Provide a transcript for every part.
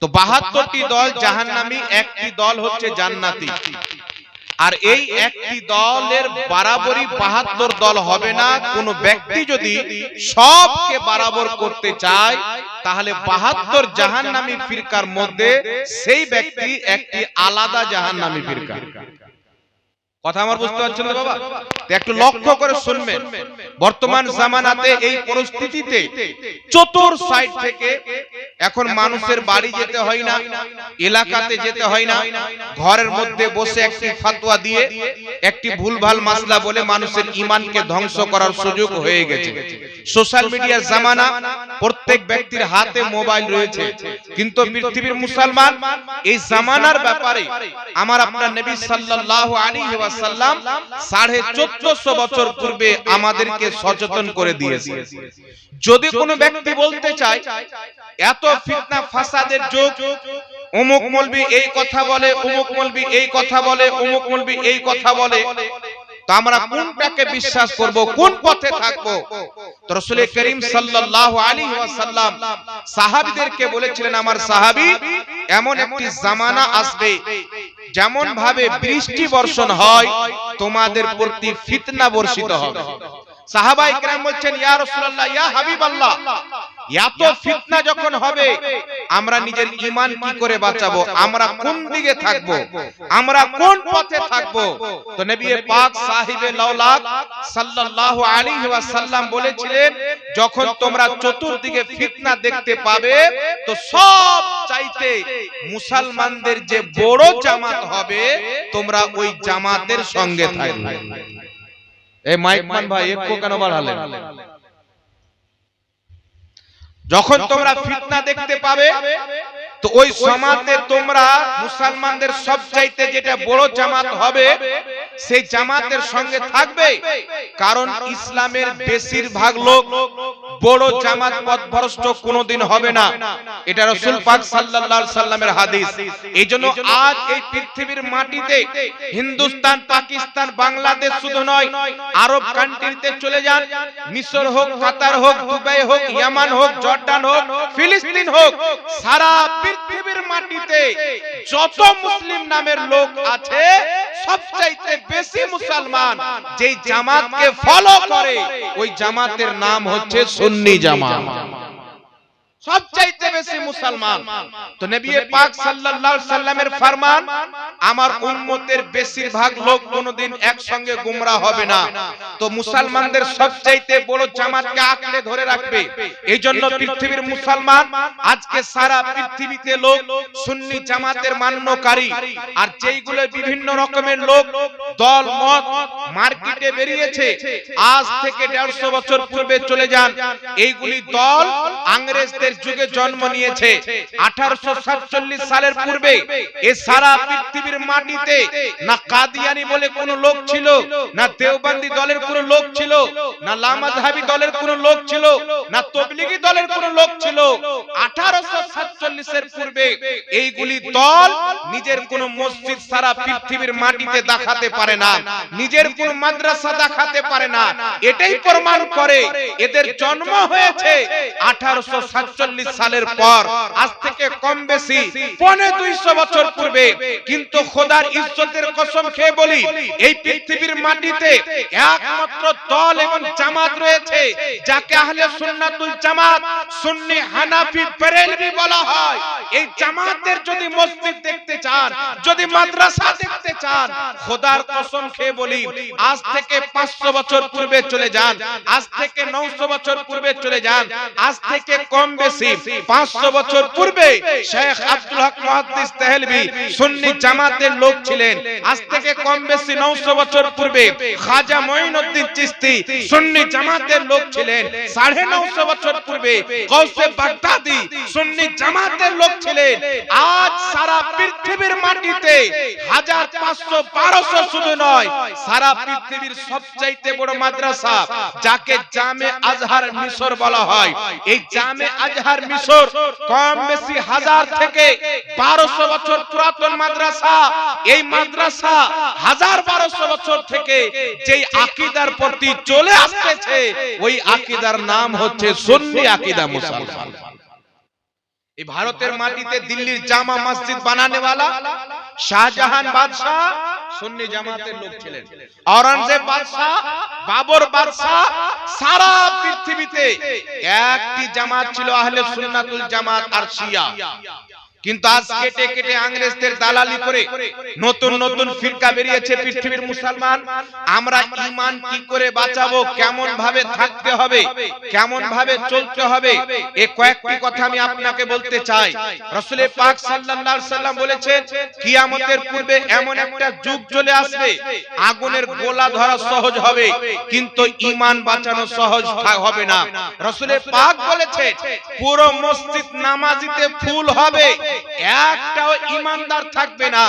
তো 72টি দল জাহান্নামী, একটি দল হচ্ছে জান্নাতি। আর এই একটি দলের বরাবরই 72 দল হবে না। কোন ব্যক্তি যদি সবকে বরাবর করতে চায় তাহলে 72 জাহান্নামী ফিরকার মধ্যে সেই ব্যক্তি একটি আলাদা জাহান্নামী ফিরকা। কথা আমার বুঝতে পারছেন না বাবা? একটু লক্ষ্য করে শুনবেন। বর্তমান জামানাতে এই পরিস্থিতিতে চতুর সাইড থেকে এখন মানুষের বাড়ি যেতে হয় না, এলাকাতে যেতে হয় না, ঘরের মধ্যে বসে একটি ফতোয়া দিয়ে একটি ভুলভাল মাসলা বলে মানুষের ঈমানকে ধ্বংস করার সুযোগ হয়ে গেছে। সোশ্যাল মিডিয়ার জামানা, প্রত্যেক ব্যক্তির হাতে মোবাইল রয়েছে, কিন্তু পৃথিবীর মুসলমান এই জামানার ব্যাপারে আমার আপনার নবী সাল্লাল্লাহু আলাইহি ওয়াসাল্লাম 1450 বছর পূর্বে আমাদেরকে সচেতন করে দিয়েছে। যদি কোনো ব্যক্তি বলতে চায় এত ফিতনা ফাসাদের যুগ, অমুক মৌলবি এই কথা বলে, অমুক মৌলবি এই কথা বলে, অমুক মৌলবি এই কথা বলে, তো আমরা কোনটাকে বিশ্বাস করব, কোন পথে থাকব? তো রাসূল করিম সাল্লাল্লাহু আলাইহি ওয়াসাল্লাম সাহাবীদেরকে বলেছিলেন, আমার সাহাবী, এমন একটি জামানা আসবে যেমন ভাবে বৃষ্টি বর্ষণ হয় তোমাদের প্রতি ফিতনা বর্ষিত হবে। সাহাবায়ে কেরাম বলছেন, ইয়া রাসূলুল্লাহ, ইয়া হাবিবাল্লাহ, এত ফিতনা যখন হবে আমরা নিজের ঈমান কি করে বাঁচাবো? আমরা কোন দিকে থাকব? আমরা কোন পথে থাকব? তো নবী পাক সাহিবে লাউলাক সাল্লাল্লাহু আলাইহি ওয়াসাল্লাম বলেছিলেন, যখন তোমরা চতুর্দিকে ফিতনা দেখতে পাবে তো সব চাইতে মুসলমানদের যে বড় জামাত হবে তোমরা ওই জামাতের সঙ্গে থাকবে। এই মাইকমান ভাই একটু কেন বাড়ালেন? যখন তোমরা ফিতনা দেখতে পাবে তো ওই সমাজে তোমরা মুসলমানদের সবচাইতে যেটা বড় জামাত হবে সেই জামাতের সঙ্গে থাকবে। কারণ ইসলামের বেশিরভাগ লোক বড় জামাত পথভ্রষ্ট কোনোদিন হবে না, এটা রাসূল পাক সাল্লাল্লাহু আলাইহি সাল্লামের হাদিস। এইজন্য আজ এই পৃথিবীর মাটিতে হিন্দুস্তান, পাকিস্তান, বাংলাদেশ শুধু নয়, আরব কান্ট্রিতে চলে যান, মিশর হোক, কাতার হোক, দুবাই হোক, ইয়ামান হোক, জর্ডান হোক, ফিলিস্তিন হোক, সারা পৃথিবীর মাটিতে যত মুসলিম নামের লোক আছে সবচাইতে বেশি মুসলমান যেই জামাতকে ফলো করে ওই জামাতের নাম হচ্ছে সুন্নি জামাত। সবচাইতে বেশি মুসলমান। তো নবী পাক সাল্লাল্লাহু আলাইহি সাল্লামের ফরমান, আমার উম্মতের বেশিরভাগ লোক কোনদিন একসঙ্গে গোমরা হবে না। তো মুসলমানদের সবচাইতে বড় জামাতকে আঁকড়ে ধরে রাখবে। এইজন্য পৃথিবীর মুসলমান আজকে সারা পৃথিবীতে লোক সুন্নি জামাতের মান্যকারী। আর যেইগুলো বিভিন্ন রকমের লোক দল মত মার্কেটে বেরিয়েছে, আজ থেকে 150 বছর পূর্বে চলে যান, এইগুলি দল ইংরেজদের যুগে জন্ম নিয়েছে। 1847 সালের পূর্বে এ সারা পৃথিবীর মাটিতে না কাদিয়ানি বলে কোন লোক ছিল, না দেওবন্দি দলের কোন লোক ছিল, না লামাযহাবী দলের কোন লোক ছিল, না তাবলীগী দলের কোন লোক ছিল। 1847 এর পূর্বে এইগুলি দল নিজের কোন মসজিদ সারা পৃথিবীর মাটিতে দেখাতে পারে না, নিজের কোন মাদ্রাসা দেখাতে পারে না। এটাই প্রমাণ করে এদের জন্ম হয়েছে 1847 সালের পর, আজ থেকে কম বেশি 250 বছর পূর্বে। কিন্তু খোদার ইজ্জতের কসম খেয়ে বলি, এই পৃথিবীর মাটিতে একমাত্র দল এবং জামাত রয়েছে যাকে আহলে সুন্নাতুল জামাত, সুন্নি, হানাফি, বেরেলভি বলা হয়। এই জামাতের যদি মসজিদ দেখতে চান, যদি মাদ্রাসা দেখতে চান, খোদার কসম খেয়ে বলি, আজ থেকে 500 বছর পূর্বে চলে যান, আজ থেকে 900 বছর পূর্বে চলে যান, আজ থেকে কম বেশি 500 বছর পূর্বে শেখ আব্দুল হক মুহাদ্দিস দেহলভি সুন্নি জামাতের লোক ছিলেন। আজ থেকে কম বেশি 900 বছর পূর্বে খাজা মঈনুদ্দিন চিশতি সুন্নি জামাতের লোক ছিলেন। 950 বছর পূর্বে গৌসে বাগদাদি সুন্নি জামাতের লোক ছিলেন। আজ সারা পৃথিবীর মাটিতে 1500 1200 শুধু নয়, সারা পৃথিবীর সবচাইতে বড় মাদ্রাসা যাকে জামে আজহার মিশর বলা হয়, এই জামে আজহার মিশর কম বেশি 1000 থেকে 1200 বছর পুরাতন মাদ্রাসা। এই মাদ্রাসা 1000-1200 বছর থেকে যেই আকীদার প্রতি চলে আসছে ওই আকীদার নাম হচ্ছে সুন্নি আকীদা মুসলমান। এই ভারতের মাটিতে দিল্লির জামা মসজিদ বানানে वाला শাহজাহান বাদশাহ সুন্নি জামাতের লোক ছিলেন। औरंगजेब বাদশাহ, বাবর বাদশাহ, সারা পৃথিবীতে একটি জামাত ছিল আহলে সুন্নাতুল জামাত আর শিয়া। কিন্তু আজ কেটে কেটে ইংরেজদের দালালি করে নতুন নতুন ফিরকা বেরিয়েছে পৃথিবীর মুসলমান। আমরা ঈমান কি করে বাঁচাবো, কেমন ভাবে থাকতে হবে, কেমন ভাবে চলতে হবে, এই কয়েকটি কথা আমি আপনাকে বলতে চাই। রাসূল পাক সাল্লাল্লাহু আলাইহি সাল্লাম বলেছেন কিয়ামতের পূর্বে এমন একটা যুগ চলে আসবে আগুনের গোলা ধরা সহজ হবে কিন্তু ঈমান বাঁচানো সহজ হবে না। রাসূল পাক বলেছেন পুরো মসজিদ নামাজিতে ফুল হবে, একটাও ঈমানদার থাকবে না।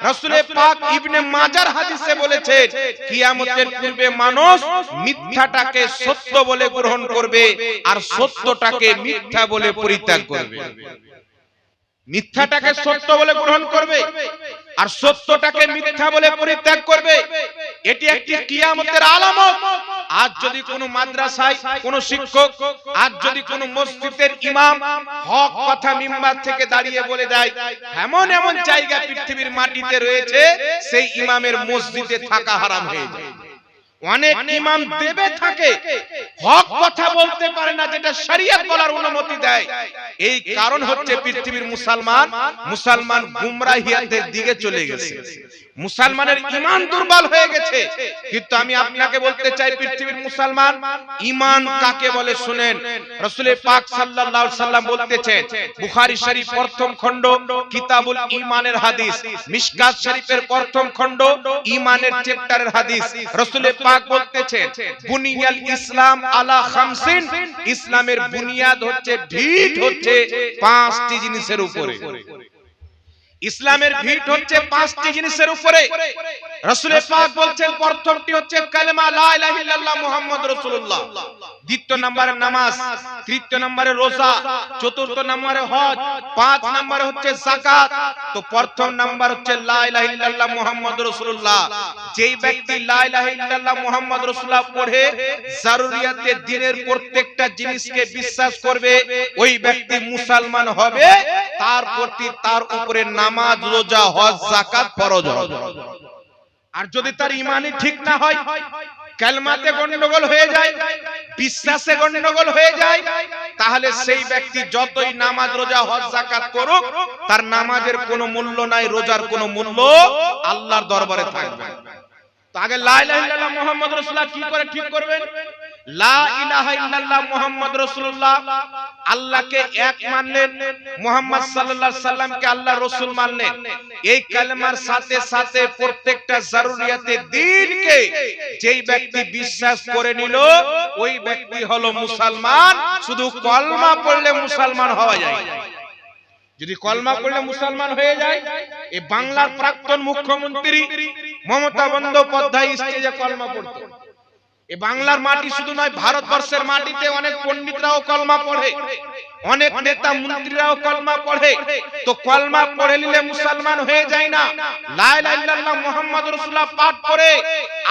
রাসূল পাক ইবনে মাজার হাদিসে বলেছেন কিয়ামতের পূর্বে মানুষ মিথ্যাটাকে সত্য বলে গ্রহণ করবে আর সত্যটাকে মিথ্যা বলে পরিত্যাগ করবে। মিথ্যাটাকে সত্য বলে গ্রহণ করবে আর সত্যটাকে মিথ্যা বলে পরিত্যাগ করবে। এটি একটি কিয়ামতের আলামত। আজ যদি কোনো মাদ্রাসায় কোনো শিক্ষক, আজ যদি কোনো মসজিদের ইমাম হক কথা মিম্বার থেকে দাঁড়িয়ে বলে দেয়, এমন এমন জায়গা পৃথিবীর মাটিতে রয়েছে সেই ইমামের মসজিদে থাকা হারাম হয়ে যায়। অনেক ইমাম দেবে থাকে হক কথা বলতে পারে না, যেটা শরীয়ত বলার অনুমতি দেয়। এই কারণ হচ্ছে পৃথিবীর মুসলমান গুমরাহিয়াতের দিকে চলে গেছে, মুসলমানের ঈমান দুর্বল হয়ে গেছে। কিন্তু আমি আপনাকে বলতে চাই পৃথিবীর মুসলমান ঈমান কাকে বলে শুনেন। রাসূল পাক সাল্লাল্লাহু আলাইহি সাল্লাম বলতেছেন, বুখারী শরীফ প্রথম খণ্ড কিতাবুল ঈমানের হাদিস, মিশকাত শরীফের প্রথম খণ্ড ঈমানের চ্যাপ্টারের হাদিস। রাসূল পাক বলতেছেন বুনিয়াল ইসলাম আলা খামসিন, ইসলামের বুনিয়াদ হচ্ছে, ভিত হচ্ছে পাঁচটি জিনিসের উপরে। ইসলামের ভিত হচ্ছে পাঁচটি জিনিসের উপরে। রাসূল পাক বলছেন প্রথমটি হচ্ছে কালেমা লা ইলাহা ইল্লাল্লাহ মুহাম্মাদুর রাসূলুল্লাহ, দ্বিতীয় নম্বরে নামাজ, তৃতীয় নম্বরে রোজা, চতুর্থ নম্বরে হজ, পাঁচ নম্বরে হচ্ছে যাকাত। তো প্রথম নাম্বার হচ্ছে লা ইলাহা ইল্লাল্লাহ মুহাম্মাদুর রাসূলুল্লাহ। যেই ব্যক্তি লা ইলাহা ইল্লাল্লাহ মুহাম্মাদুর রাসূলুল্লাহ পড়ে জারুরিয়াতে দ্বীনের প্রত্যেকটা জিনিসকে বিশ্বাস করবে, ওই ব্যক্তি মুসলমান হবে। তার প্রতি তার উপরে নামাজ, রোজা, হজ, যাকাত ফরজ হবে। আর যদি তার ঈমানই ঠিক না হয়, কালমাতে গন্ডগোল হয়ে যায়, বিশ্বাসে গন্ডগোল হয়ে যায়, তাহলে সেই ব্যক্তি যতই নামাজ, রোজা, হজ, যাকাত করুক, তার নামাজের কোনো মূল্য নাই, রোজার কোনো মূল্য আল্লাহর দরবারে থাকবে। তো আগে লা ইলাহা ইল্লাল্লাহ মুহাম্মাদুর রাসূলুল্লাহ কি করে ঠিক করবেন? লা ইলাহা ইল্লাল্লাহ মুহাম্মাদুর রাসূলুল্লাহ, আল্লাহকে এক মানলেন, মুহাম্মদ সাল্লাল্লাহু আলাইহি সাল্লামকে আল্লাহর রাসূল মানলেন। এই কালেমার সাথে সাথে প্রত্যেকটা জারুরিয়াতে দ্বীনকে যেই ব্যক্তি বিশ্বাস করে নিল, ওই ব্যক্তি হলো মুসলমান। শুধু কলমা পড়লে মুসলমান হওয়া যায়। যদি কলমা পড়লে মুসলমান হয়ে যায়, এই বাংলার প্রাক্তন মুখ্যমন্ত্রী মমতা বন্দ্যোপাধ্যায় স্টেজে কলমা পড়তো। এই বাংলার মাটি শুধু নয়, ভারতবর্ষের মাটিতে অনেক পণ্ডিতরাও কলমা পড়ে, অনেক নেতা মন্ত্রীরাও কলমা পড়ে। তো কলমা পড়ে নিলে মুসলমান হয়ে যায় না। লা ইলাহা ইল্লাল্লাহ মুহাম্মাদুর রাসূলুল্লাহ পাঠ করে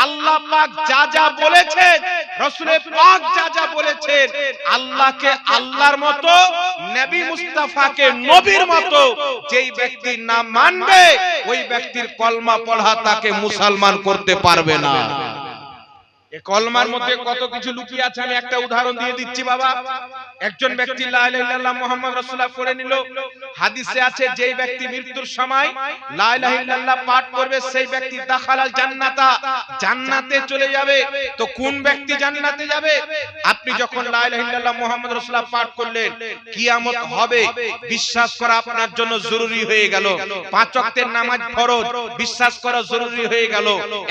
আল্লাহ পাক যা যা বলেছেন, রাসূল পাক যা যা বলেছেন, আল্লাহকে আল্লাহর মতো, নবী মুস্তাফাকে নবীর মতো যেই ব্যক্তি না মানবে, ওই ব্যক্তির কলমা পড়া তাকে মুসলমান করতে পারবে না। এই কলমার মধ্যে কত কিছু লুকিয়ে আছে, আমি একটা উদাহরণ দিয়ে দিচ্ছি বাবা। একজন ব্যক্তি লা ইলাহা ইল্লাল্লাহ মুহাম্মদ রাসূলুল্লাহ পড়ে নিল, হাদিসে আছে যেই ব্যক্তি মৃত্যুর সময় লা ইলাহা ইল্লাল্লাহ পাঠ করবে, সেই ব্যক্তি দাখালাল জান্নাতা, জান্নাতে চলে যাবে। তো কোন ব্যক্তি জান্নাতে যাবে? আপনি যখন লা ইলাহা ইল্লাল্লাহ মুহাম্মদ রাসূলুল্লাহ পাঠ করলেন, কিয়ামত হবে বিশ্বাস করা আপনার জন্য জরুরি হয়ে গেল। পাঁচ ওয়াক্তের নামাজ ফরজ, বিশ্বাস করা জরুরি হয়ে গেল।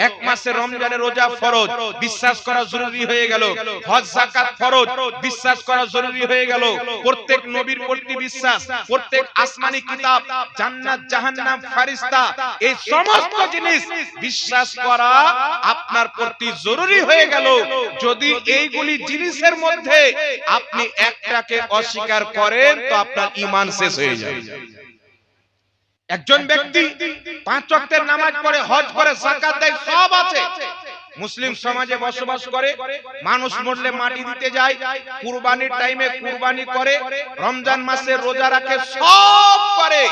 এক মাসের রমজানের রোজা ফরজ, বিশ্বাস করা জরুরি হয়ে গেল। হজ, যাকাত ফরজ, বিশ্বাস করা জরুরি হয়ে গেল। প্রত্যেক নবীর প্রতি বিশ্বাস, প্রত্যেক আসমানি কিতাব, জান্নাত, জাহান্নাম, ফেরেশতা, এই সমস্ত জিনিস বিশ্বাস করা আপনার প্রতি জরুরি হয়ে গেল। যদি এইগুলি জিনিসের মধ্যে আপনি একটাকে অস্বীকার করেন, তো আপনার ঈমান শেষ হয়ে যায়। একজন ব্যক্তি পাঁচ ওয়াক্তের নামাজ পড়ে, হজ করে, যাকাত দেয়, সব আছে, মুসলিম সমাজে বসবাস করে, মানুষ মরলে মাটি দিতে যায়, কুরবানির টাইমে কুরবানি করে, রমজান মাসে রোজা রাখে, সব করে,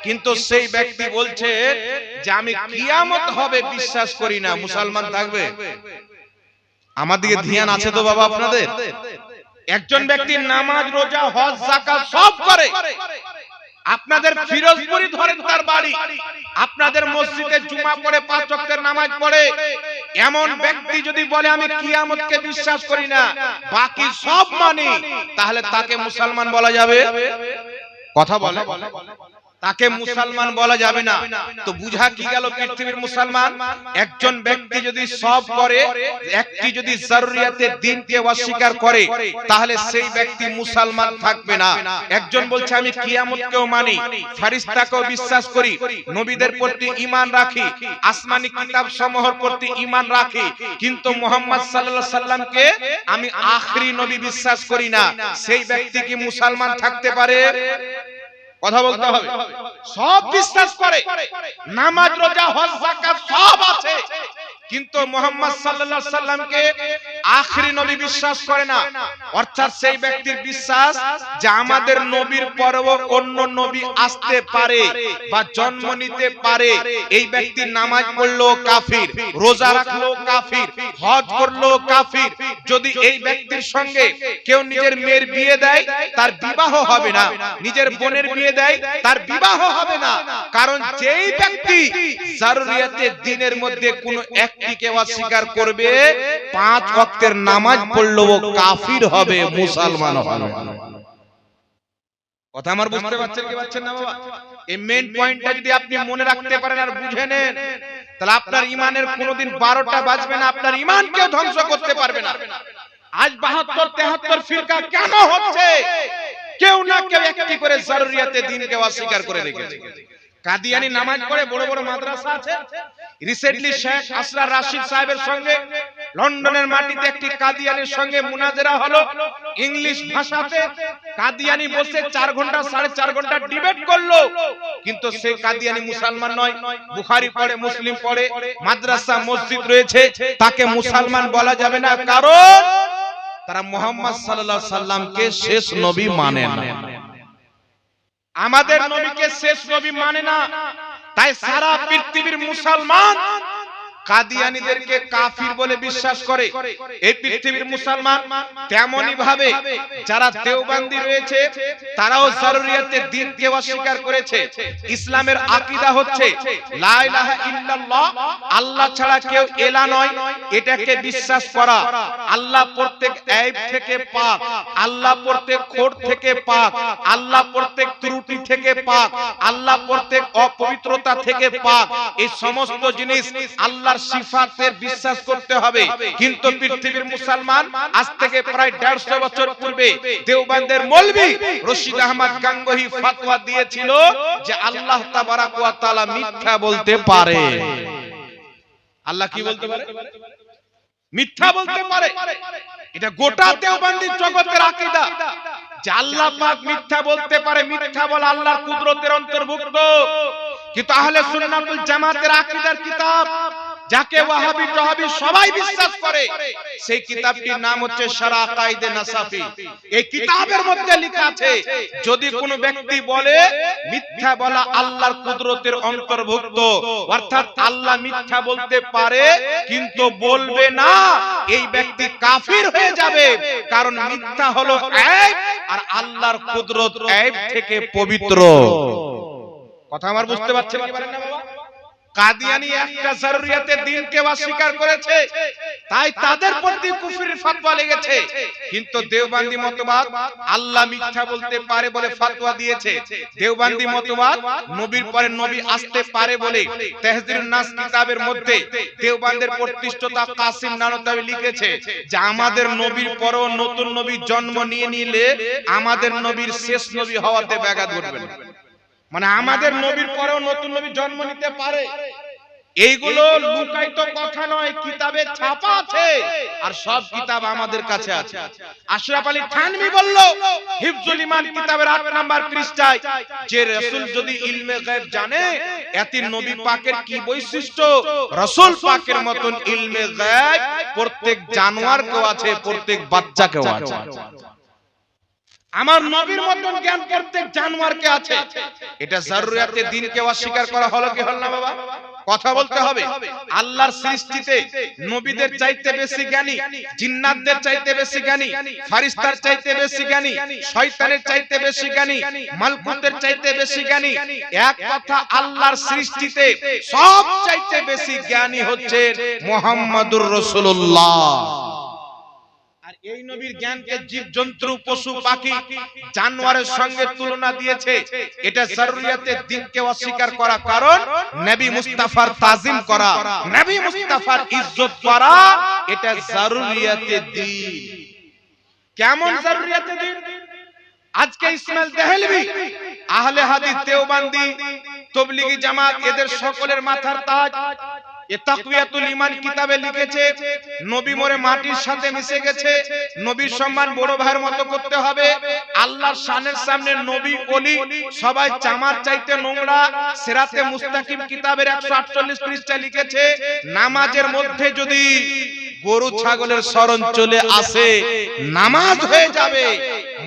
কিন্তু সেই ব্যক্তি বলছে যে আমি কিয়ামত হবে বিশ্বাস করি না, মুসলমান থাকবে? আমার দিকে ধ্যান আছে তো বাবা আপনাদের? একজন ব্যক্তি নামাজ রোজা হজ যাকাত সব করে, আপনাদের ফিরোজপুরি ধরেন তার বাড়ি, আপনাদের মসজিদে জুমা পড়ে 5 ওয়াক্তের নামাজ পড়ে, এমন ব্যক্তি যদি বলে আমি কিয়ামতকে বিশ্বাস করি না, বাকি সব মানি, তাহলে তাকে মুসলমান বলা যাবে? কথা বলে, তাকে মুসলমান বলা যাবে না। তো বুঝা কি গেল পৃথিবীর মুসলমান? একজন ব্যক্তি যদি সব করে, একটি যদি জরুরিয়াতের দ্বীনকে অস্বীকার করে, তাহলে সেই ব্যক্তি মুসলমান থাকবে না। একজন বলছে আমি কিয়ামতকেও মানি, ফেরেশতাকেও বিশ্বাস করি, নবীদের প্রতি ঈমান রাখি, আসমানি কিতাব সমূহের প্রতি ঈমান রাখি, কিন্তু মুহাম্মদ সাল্লাল্লাহু আলাইহি সাল্লামকে আমি আখেরি নবী বিশ্বাস করি না, সেই ব্যক্তি কি মুসলমান থাকতে পারে? কথা বলতে হবে। সব বিশ্বাস করে, নামাজ রোজা হজ যাকাত সব আছে, কিন্তু মুহাম্মদ সাল্লাল্লাহু আলাইহি সাল্লামকে আখেরি নবী বিশ্বাস করে না। অর্থাৎ সেই ব্যক্তির বিশ্বাস যে আমাদের নবীর পরেও অন্য নবী আসতে পারে বা জন্ম নিতে পারে। এই ব্যক্তি নামাজ পড়লো কাফির, রোজা রাখলো কাফির, হজ করলো কাফির। যদি এই ব্যক্তির সঙ্গে কেউ নিজের মেয়ের বিয়ে দেয়, তার বিবাহ হবে না, নিজের বোনের বিয়ে দেয়, তার বিবাহ হবে না। কারণ যেই ব্যক্তি জরুরিয়াতের দ্বীনের মধ্যে কোনো একটিকে অস্বীকার করবে, 5 ওয়াক্তের নামাজ পড়লেও কাফির হবে, মুসলমান হবে। কথা আমার বুঝতে পারছেন কি পাচ্ছেন না বাবা? এই মেইন পয়েন্টটা যদি আপনি মনে রাখতে পারেন আর বুঝে নেন, তাহলে আপনার ঈমানের কোনোদিন 12টা বাজবে না, আপনার ঈমানকেও ধ্বংস করতে পারবে না। আজ 72-73 ফিরকা কেন হচ্ছে? কেউ না কেউ একটি করে জরুরিয়াতে দ্বীনকে অস্বীকার করে রেখেছে। কাদিয়ানি নামাজ পড়ে, বড় বড় মাদ্রাসা আছে। রিসেন্টলি শেখ আসরার রাশিদ সাহেবের সঙ্গে লন্ডনের মাটিতে একটি কাদিয়ানির সঙ্গে মুনাজারা হলো ইংলিশ ভাষাতে। কাদিয়ানি বসে 4 ঘন্টা 4.5 ঘন্টা ডিবেট করলো, কিন্তু সেই কাদিয়ানি মুসলমান নয়, বুখারী পড়ে, মুসলিম পড়ে, মাদ্রাসা মসজিদ রয়েছে, তাকে মুসলমান বলা যাবে না, কারণ তারা মুহাম্মদ সাল্লাল্লাহু আলাইহি সাল্লামকে শেষ নবী মানে না। আমাদের নবীকে শেষ নবী মানে না, তাই সারা পৃথিবীর মুসলমান কাদিয়ানীদেরকে কাফির বলে বিশ্বাস করে। এই পৃথিবীর মুসলমান তেমনি ভাবে যারা দেওবন্দি রয়েছে, তারাও জরুরিয়াতের দ্বীনকে অস্বীকার করেছে। ইসলামের আকীদা হচ্ছে লা ইলাহা ইল্লাল্লাহ, আল্লাহ ছাড়া কেউ এলা নয়, এটাকে বিশ্বাস করা। আল্লাহ প্রত্যেক আইব থেকে পাক, আল্লাহ প্রত্যেক খোট থেকে পাক, আল্লাহ প্রত্যেক ত্রুটি থেকে পাক, আল্লাহ প্রত্যেক অপবিত্রতা থেকে পাক। এই সমস্ত জিনিস আল্লাহর সিফাতের বিশ্বাস করতে হবে। কিন্তু পৃথিবীর মুসলমান আজ থেকে প্রায় 150 বছর পূর্বে দেওবন্দের মৌলভী রশিদ আহমদ গাঙ্গোহী ফতোয়া দিয়েছিল যে আল্লাহ তাবারাক ওয়া তাআলা মিথ্যা বলতে পারে। আল্লাহ কি বলতে পারে? মিথ্যা বলতে পারে। এটা গোটা দেওবন্দি জগতের আকীদা যে আল্লাহ পাক মিথ্যা বলতে পারে। মিথ্যা বলা আল্লাহর কুদরতের অন্তর্ভুক্ত। কিন্তু আহলে সুন্নাতুল জামাতের আকীদার কিতাব, যাকে ওয়াহাবি তাহাবি সবাই বিশ্বাস করে, সেই কিতাবটির নাম হচ্ছে শারা আকাইদে নাসাফি। এই কিতাবের মধ্যে লেখা আছে যদি কোনো ব্যক্তি বলে মিথ্যা বলা আল্লাহর কুদরতের অন্তর্ভুক্ত, অর্থাৎ আল্লাহ মিথ্যা বলতে পারে কিন্তু বলবে না, এই ব্যক্তি কাফির হয়ে যাবে। কারণ মিথ্যা হলো আইব, আর আল্লাহর কুদরত আইব থেকে পবিত্র। কথা আমার বুঝতে পারছেন কি পারেন না বাবা? কাদিয়ানি একটা জরুরিয়াতের দ্বীনকে অস্বীকার করেছে, তাই তাদের প্রতি কুফরির ফতোয়া লেগেছে। কিন্তু দেওবন্দি মতবাদ আল্লাহ মিথ্যা বলতে পারে বলে ফতোয়া দিয়েছে। দেওবন্দি মতবাদ নবীর পরে নবী আসতে পারে বলে তাহজিরুন নাস কিতাবের মধ্যে দেওবন্দের প্রতিষ্ঠাতা কাসিম নানতাবি লিখেছে যে আমাদের নবীর পরেও নতুন নবী জন্ম নিয়ে নিলে আমাদের নবীর শেষ নবী হওয়াতে ব্যাঘাত ঘটবে না। মানে আমাদের নবীর পরেও নতুন নবী জন্ম নিতে পারে, এইগুলো লুকায়িত কথা নয়, কিতাবে ছাপা আছে, আর সব কিতাব আমাদের কাছে আছে। আশরাফ আলী থানভী বলল হিফজুল ঈমান কিতাবের 8 নাম্বার পৃষ্ঠায় যে রাসূল যদি ইলমে গায়ব জানে, এতে নবী পাকের কি বৈশিষ্ট্য? রাসূল পাকের মতন ইলমে গায়ব প্রত্যেক জানোয়ারকেও আছে, প্রত্যেক বাচ্চাকেও আছে। আমার নবীর মতন জ্ঞান প্রত্যেক জানোয়ারকে আছে। এটা জারুরিয়াতে দ্বীনকে অস্বীকার করা হলো কি হল না বাবা? কথা বলতে হবে। আল্লাহর সৃষ্টিতে নবীদের চাইতে বেশি জ্ঞানী, জিন্নাতদের চাইতে বেশি জ্ঞানী, ফেরেশতার চাইতে বেশি জ্ঞানী, শয়তানের চাইতে বেশি জ্ঞানী, মালকুতের চাইতে বেশি জ্ঞানী। এক কথা, আল্লাহর সৃষ্টিতে সব চাইতে বেশি জ্ঞানী হচ্ছেন মুহাম্মদুর রাসূলুল্লাহ। আর এই নবীর জ্ঞানকে জীবজন্তু, পশু পাখি, জানোয়ারের সঙ্গে তুলনা দিয়েছে। এটা জারুরিয়াতে দ্বীনকে অস্বীকার করা, কারণ নবী মুস্তাফার তাজিম করা, নবী মুস্তাফার ইজ্জত করা, এটা জারুরিয়াতে দ্বীন। কেমন জারুরিয়াতে দ্বীন? আজকে ইসমাইল দেহলভী, আহলে হাদিস, দেওবন্দি, তাবলীগী জামাত, এদের সকলের মাথার তাজ এ তাকওয়াতুল ঈমান কিতাবে লিখেছে নবী মরে মাটির সাথে মিশে গেছে, নবীর সম্মান বড় ভাইয়ের মতো করতে হবে। আল্লাহর শানের সামনে নবী ওলি সবাই চামার চাইতে নোংরা। সিরাতে মুস্তাকিম কিতাবের 148 পৃষ্ঠায় লিখেছে নামাজের মধ্যে যদি গরু ছাগলের শরণ চলে আসে নামাজ হয়ে যাবে,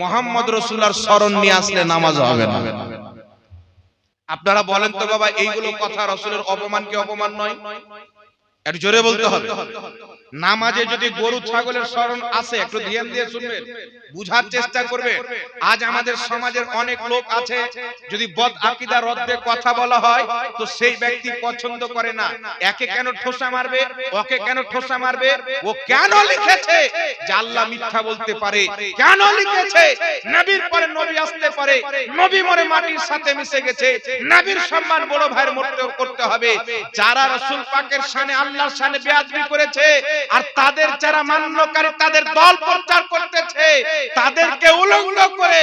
মুহাম্মদ রাসূলুল্লাহর শরণ নিয়ে আসলে নামাজ হবে না। আপনারা বলেন তো বাবা, এইগুলো কথা রাসূলের অপমান কি অপমান নয়? একটু জোরে বলতে হবে। নামাজে যদি গরু ছাগলের শরণ আসে, একটু ধ্যান দিয়ে শুনবেন, বুঝার চেষ্টা করবেন। আজ আমাদের সমাজের অনেক লোক আছে, যদি বদ আকীদা রদ্দে কথা বলা হয় তো সেই ব্যক্তি পছন্দ করে না। একে কেন ঠোসা মারবে, ওকে কেন ঠোসা মারবে, ও কেন লিখেছে যে আল্লাহ মিথ্যা বলতে পারে, কেন লিখেছে নবীর পরে নবী আসতে পারে, নবী মরে মাটির সাথে মিশে গেছে, নবীর সম্মান বড় ভাইয়ের মতো করতে হবে। যারা রাসূল পাকের শানে, আল্লাহর শানে বেয়াদবি করেছে, আর তাদের যারা মান্যকারী, তাদের দল প্রচার করতেছে, তাদেরকে উলঙ্গ করে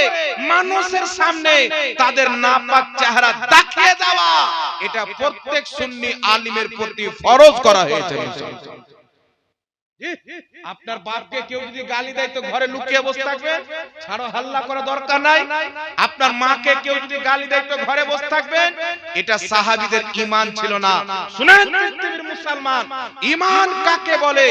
মানুষের সামনে তাদের নাপাক চেহারা দেখিয়ে দেওয়া, এটা প্রত্যেক সুন্নি আলিমের প্রতি ফরজ করা হয়েছে। আপনার বাপকে কেউ যদি গালি দেয় তো ঘরে লুকিয়ে বসে থাকবেন, ছাড়ো, হাল্লা করা দরকার নাই। আপনার মাকে কেউ যদি গালি দেয় তো ঘরে বসে থাকবেন। এটা সাহাবীদের ঈমান ছিল না। শুনেন পৃথিবীর মুসলমান, ঈমান কাকে বলে?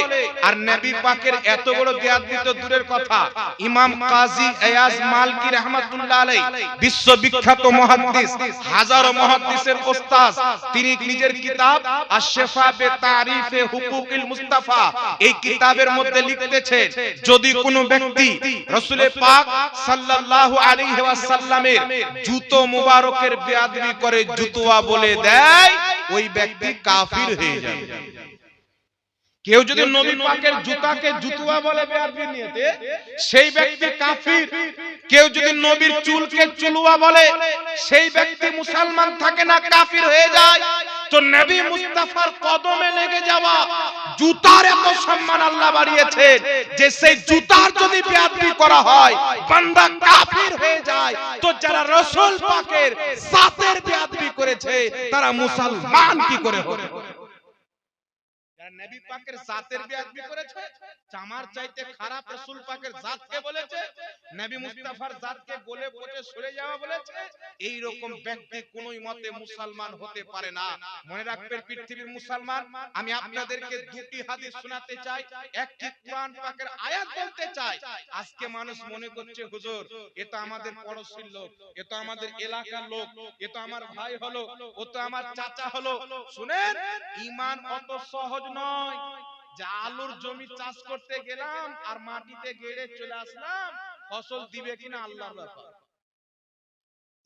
আর নবী পাকের এত বড় বেয়াদবি তো দূরের কথা। ইমাম কাজী আয়াজ মালকি রাহমাতুল্লাহ আলাইহি, বিশ্ববিখ্যাত মুহাদ্দিস, হাজারো মুহাদ্দিসের ওস্তাদ, তিনি নিজের কিতাব আশ-শিফা বিতারিফে হুকুকিল মুস্তাফা, এই কিতাবের মধ্যে লিখতেছেন যদি কোনো ব্যক্তি রাসূল পাক সাল্লাল্লাহু আলাইহি ওয়াসাল্লামের জুতো মুবারকের বেয়াদবি করে, জুতোয়া বলে দেয়, ওই ব্যক্তি কাফির হয়ে যাবে। কেউ যদি নবী পাকের জুতাকে জুতোয়া বলে বেয়াদবি নিয়েতে, সেই ব্যক্তি কাফির। কেউ যদি নবীর চুলকে চুলুয়া বলে, সেই ব্যক্তি মুসলমান থাকে না, কাফির হয়ে যায়। তো নবী মুস্তাফার কদমে লেগে যাওয়া, জুতার এত সম্মান আল্লাহ বাড়িয়েছেন যে সেই জুতার যদি বেয়াদবি করা হয় বান্দা কাফির হয়ে যায়। তো যারা রাসূল পাকের জাতের বেয়াদবি করেছে তারা মুসলমান কি করে হবে? যারা নবী পাকের জাতের বেয়াদবি করেছে, চামার চাইতে খারাপ রাসূল পাকের জাতকে বলেছে, নবী মুস্তাফার জাতকে গলে পচে সরে যাওয়া বলেছে, এই রকম ব্যক্তি কোনই মতে মুসলমান হতে পারে না। মনে রাখবেন পৃথিবীর মুসলমান, আমি আপনাদেরকে দুটি হাদিস শোনাতে চাই, একটি কুরআন পাকের আয়াত বলতে চাই। আজকে মানুষ মনে করছে হুজুর এ তো আমাদের পড়শির লোক, এ তো আমাদের এলাকার লোক, এ তো আমার ভাই হলো, ও তো আমার চাচা হলো। শুনেন, ঈমান অত সহজ নয় যে আলুর জমি চাষ করতে গেলাম আর মাটিতে গেড়ে চলে আসলাম, ফসল দিবে কিনা আল্লাহর ব্যাপার।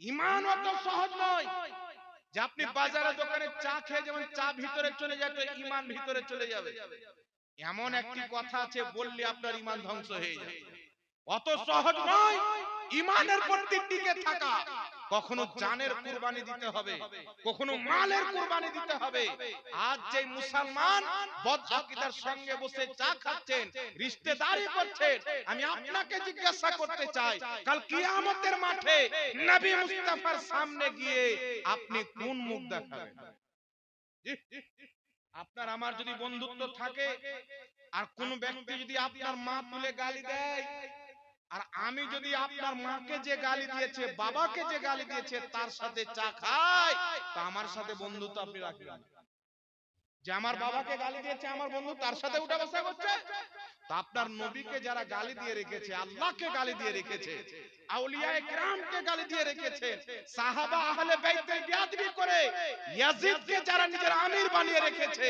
ঈমান অত সহজ নয় যে আপনি বাজারে দোকানে চা খেয়ে যেমন চা ভিতরে চলে যায় তো ঈমান ভিতরে চলে যাবে। এমন একটি কথা আছে বললে আপনার ঈমান ধ্বংস হয়ে যাবে। অত সহজ নয় ঈমানের প্রতি টিকে থাকা। কখনো জানের কুরবানি দিতে হবে, কখনো মালের কুরবানি দিতে হবে। আজ যে মুসলমান বদ আকীদার সঙ্গে বসে চা খাচ্ছেন, রিশতেদারি করছেন, আমি আপনাকে জিজ্ঞাসা করতে চাই কাল কিয়ামতের মাঠে নবী মুস্তাফার সামনে গিয়ে আপনি কোন মুখ দেখাবেন? আপনার আমার যদি বন্ধুত্ব থাকে আর কোন ব্যক্তি যদি আপনার মা তুলে গালি দেয়, আর আমি যদি আপনার মাকে যে গালি দিয়েছে, বাবাকে যে গালি দিয়েছে তার সাথে চা খাই, তা আমার সাথে বন্ধুত্ব আপনি রাখবেন না। যে আমার বাবাকে গালি দিয়েছে আমার বন্ধু তার সাথে উঠা বসা করছে, তা আপনার নবীকে যারা গালি দিয়ে রেখেছে, আল্লাহকে গালি দিয়ে রেখেছে, আউলিয়ায়ে কিরামকে গালি দিয়ে রেখেছে, সাহাবা আহলে বাইতের বেয়াদবি করে ইয়াজিদকে যারা নিজের আমির বানিয়ে রেখেছে,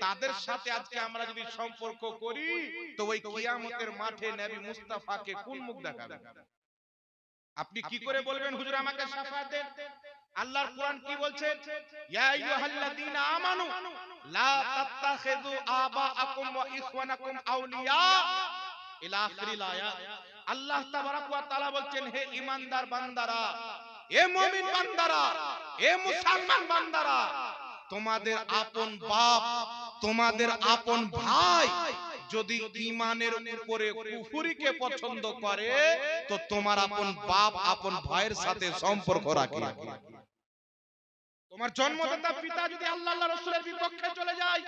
তাদের সাথে আজকে আমরা যদি সম্পর্ক করি, তো ওই কিয়ামতের মাঠে নবী মুস্তাফাকে কোন মুখ দেখাবেন? আপনি কি করে বলবেন হুজুর আমাকে শাফাআত দেন? আল্লাহর কোরআন কি বলছে? ইয়া আইয়ুহাল্লাযীনা আমানু লা তাত্তাখিযু আবাআকুম ওয়া ইখওয়ানাকুম আউলিয়া ইলা আখিরিল আয়াত। আল্লাহ তাবারাক ওয়া তাআলা বলছেন, হে ঈমানদার বান্দারা, এ মুমিন বান্দারা, এ মুসলমান বান্দারা, তোমাদের আপন বাপ, তোমাদের আপন ভাই যদি ঈমানের উপরে কুফরিকে পছন্দ করে, তো তোমার আপন বাপ আপন ভাইয়ের সাথে সম্পর্ক রাখে। তোমার জন্মদাতা পিতা যদি আল্লাহ আল্লাহর রাসূলের বিপক্ষে চলে যায়,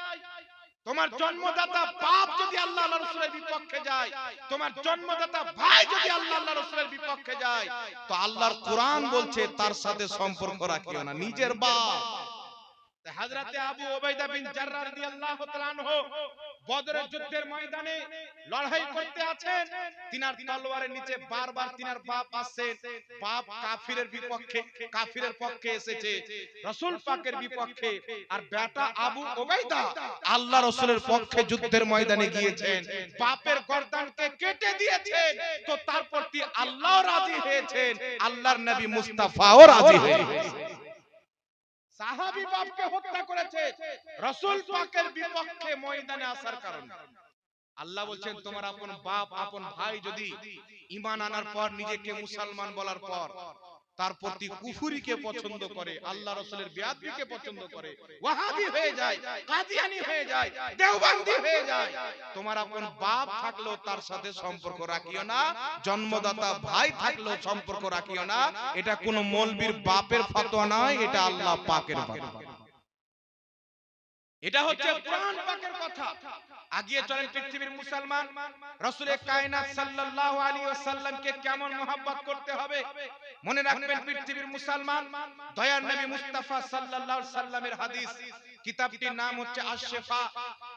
তোমার জন্মদাতা বাপ যদি আল্লাহ আল্লাহর রাসূলের বিপক্ষে যায়, তোমার জন্মদাতা ভাই যদি আল্লাহ আল্লাহর রাসূলের বিপক্ষে যায়, তো আল্লাহর কোরআন বলছে তার সাথে সম্পর্ক রাখিও না। নিজের বাপ হযরতে আবু উবাইদা বিন জাররাহ রাদিয়াল্লাহু তাআলা আনহু বদরের যুদ্ধের ময়দানে লড়াই করতে আছেন, তিনার তলোয়ারের নিচে বারবার তিনার বাপ আসছেন, বাপ কাফিরের বিপক্ষে, কাফিরের পক্ষে এসেছে, রাসূল পাকের বিপক্ষে, আর বেটা আবু উবাইদা আল্লাহ রাসূলের পক্ষে যুদ্ধের ময়দানে গিয়েছেন, বাপের গর্দানকে কেটে দিয়েছেন, তো তার প্রতি আল্লাহ রাজি হয়েছেন, আল্লাহর নবী মুস্তাফাও রাজি হয়েছেন। সাহাবী বাপকে হত্যা করেছে রাসূল পাকের বিপক্ষে ময়দানে আসার কারণে। আল্লাহ বলছেন তোমার আপন বাপ আপন ভাই যদি ঈমান আনার পর নিজেকে মুসলমান বলার পর তার প্রতি কুফরিকে পছন্দ করে, আল্লাহ রাসূলের বেয়াদবিকে পছন্দ করে, ওয়াহাবি হয়ে যায়, কাদিয়ানি হয়ে যায়, দেওবন্দি হয়ে যায়, তোমার আপন বাপ থাকলেও তার সাথে সম্পর্ক রাখিও না, জন্মদাতা ভাই থাকলেও সম্পর্ক রাখিও না। এটা কোন মৌলবীর বাপের ফতোয়া নয়, এটা আল্লাহ পাকের ফতোয়া। এটা হচ্ছে কোরআন পাকের কথা। আগিয়ে চলেন পৃথিবীর মুসলমান, রাসূলে কায়নাত সাল্লাল্লাহু আলাইহি ওয়াসাল্লামকে কেমন মহব্বত করতে হবে। মনে রাখবেন পৃথিবীর মুসলমান, দয়ার নবী মুস্তাফা সাল্লাল্লাহু আলাইহি সাল্লামের হাদিস, কিতাবটির নাম হচ্ছে আশ-শিফা।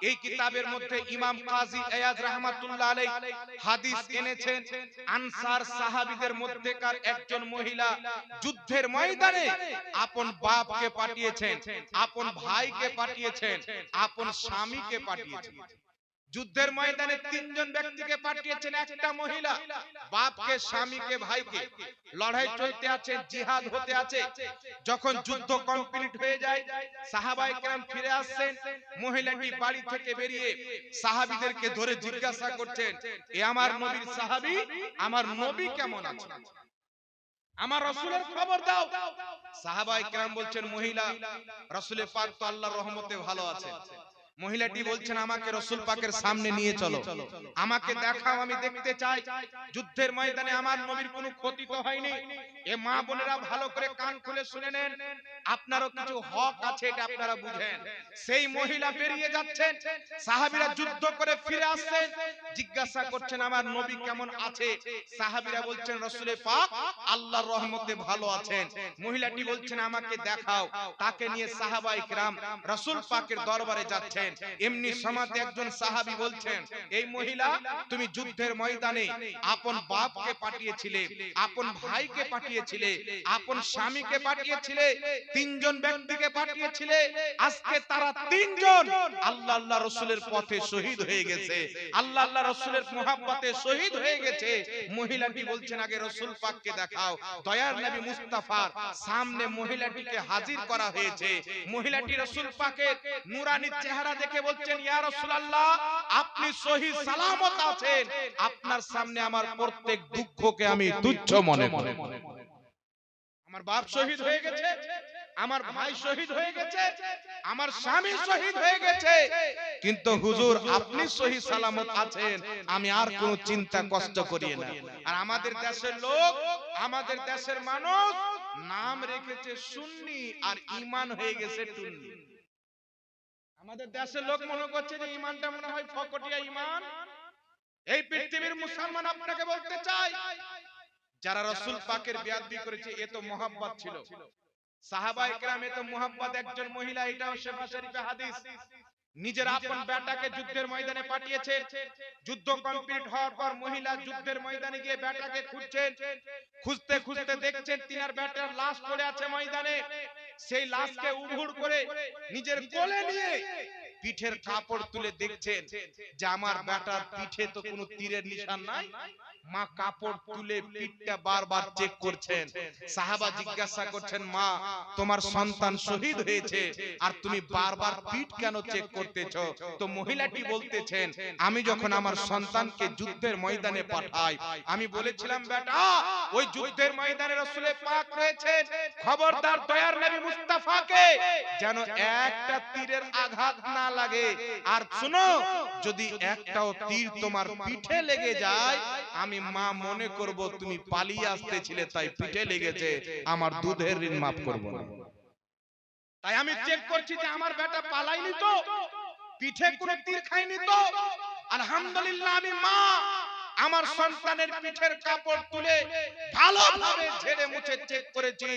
এই কিতাবের মধ্যে ইমাম কাজী আয়াজ রাহমাতুল্লাহ আলাইহি হাদিস এনেছেন, আনসার সাহাবীদের মধ্যেকার একজন মহিলা যুদ্ধের ময়দানে আপন বাপকে পাঠিয়েছেন, আপন ভাইকে পাঠিয়েছেন, আপন স্বামীকে পাঠিয়েছেন। যুদ্ধের ময়দানে তিনজন ব্যক্তিকে পাঠিয়েছেন, একটা মহিলা, বাপকে, স্বামীকে, ভাইকে। লড়াই চলতে আছে, জিহাদ হতে আছে। যখন যুদ্ধ কমপ্লিট হয়ে যায়, সাহাবায়ে কেরাম ফিরে আসছেন, মহিলাটি বাড়ি থেকে বেরিয়ে সাহাবীদেরকে ধরে জিজ্ঞাসা করছেন, এ আমার নবীর সাহাবী, আমার নবী কেমন আছে, আমার রাসূলের খবর দাও। সাহাবায়ে কেরাম বলছেন, মহিলা, রাসূলে পাক তো আল্লাহর রহমতে ভালো আছে। মহিলাটি বলছেন, আমাকে রাসূল পাকের সামনে নিয়ে চলো, আমাকে দেখাও, আমি দেখতে চাই যুদ্ধের ময়দানে আমার নবীর কোনো ক্ষতি তো হয়নি। এ মা বোনেরা ভালো করে কান খুলে শুনে নেন, আপনারও কিছু হক আছে, এটা আপনারা বুঝেন। সেই মহিলা বেরিয়ে যাচ্ছেন, সাহাবীরা যুদ্ধ করে ফিরে আসছেন, জিজ্ঞাসা করছেন আমার নবী কেমন আছে। সাহাবীরা বলছেন, রাসূলে পাক আল্লাহর রহমতে ভালো আছেন। মহিলাটি বলছেন, আমাকে দেখাও। তাকে নিয়ে সাহাবায়ে কিরাম রাসূল পাকের দরবারে যাচ্ছেন। এমনি সমাজে একজন সাহাবী বলছেন, এই মহিলা, তুমি যুদ্ধের ময়দানে আপন বাপকে পাঠিয়েছিলে, আপন ভাইকে পাঠিয়েছিলে, আপন স্বামীকে পাঠিয়েছিলে, তিনজন ব্যক্তিকে পাঠিয়েছিলে, আজকে তারা তিনজন আল্লাহ আল্লাহ রাসূলের পথে শহীদ হয়ে গেছে, আল্লাহ আল্লাহ রাসূলের মহব্বতে শহীদ হয়ে গেছে। মহিলাটি বলছেন, আগে রাসূল পাককে দেখাও। দয়ার নবী মুস্তাফার সামনে মহিলাটিকে হাজির করা হয়েছে। মহিলাটি রাসূল পাকের নূরানী চেহারা দেখে বলছেন, ইয়া রাসূলুল্লাহ, আপনি সহি সালামত আছেন, আপনার সামনে আমার প্রত্যেক দুঃখকে আমি তুচ্ছ মনে করি। আমার বাপ শহীদ হয়ে গেছে, আমার ভাই শহীদ হয়ে গেছে, আমার স্বামী শহীদ হয়ে গেছে, কিন্তু হুজুর আপনি সহি সালামত আছেন, আমি আর কোনো চিন্তা কষ্ট করি না। আর আমাদের দেশের লোক, আমাদের দেশের মানুষ নাম রেখেছে সুন্নি আর ঈমান হয়ে গেছে টুন্নি। আমাদের দেশের লোক মনে করছে যে ইমানটা মনে হয় ফকটিয়া ইমান। এই পৃথিবীর মুসলমান আপনাকে বলতে চাই, যারা রাসূল পাকের বেয়াদবি করেছে এ তো মোহাব্বত ছিল। সাহাবায়ে কেরাম এ তো মোহাব্বত। একজন মহিলা, এটাও শেফা শরীফে হাদিস, নিজের আপন বেটাকে যুদ্ধের ময়দানে পাঠিয়েছে। যুদ্ধ কমপ্লিট হওয়ার পর মহিলা যুদ্ধের ময়দানে গিয়ে বেটাকে খুঁজছেন। খুঁজতে খুঁজতে দেখছেন তিনার বেটার লাশ পড়ে আছে ময়দানে। সেই লাশকে উবুড় করে নিজের কোলে নিয়ে পিঠের কাপড় তুলে দেখছেন যে আমার বেটার পিঠে তো কোনো তীরের নিশান নাই। মা কাপড় তুলে পিঠটা বারবার চেক করছেন। সাহাবা জিজ্ঞাসা করছেন, মা তোমার সন্তান শহীদ হয়েছে আর তুমি বারবার পিঠ কেন চেক করতেছো? তো মহিলাটি বলতেছেন, আমি যখন আমার সন্তানকে যুদ্ধের ময়দানে পাঠাই, আমি বলেছিলাম বেটা ওই যুদ্ধের ময়দানে রাসূল পাক রয়েছেন, খবরদার দয়ার নবী মুস্তাফাকে যেন একটা তীরের আঘাত না লাগে। আর শুনো, যদি একটাও তীর তোমার পিঠে লেগে যায়, আমি মা মনে করব তুমি পালিয়ে আসতেছিলে তাই পিঠে লেগেছে, আমার দুধের ঋণ মাফ করব না। তাই আমি চেক করছি যে আমার বেটা পালাইনি তো, পিঠে কোনো তীর খাইনি তো। আলহামদুলিল্লাহ আমি মা আমার সন্তানের পিঠের কাপড় তুলে ভালোভাবে ঝেড়ে মুছে চেক করেছি,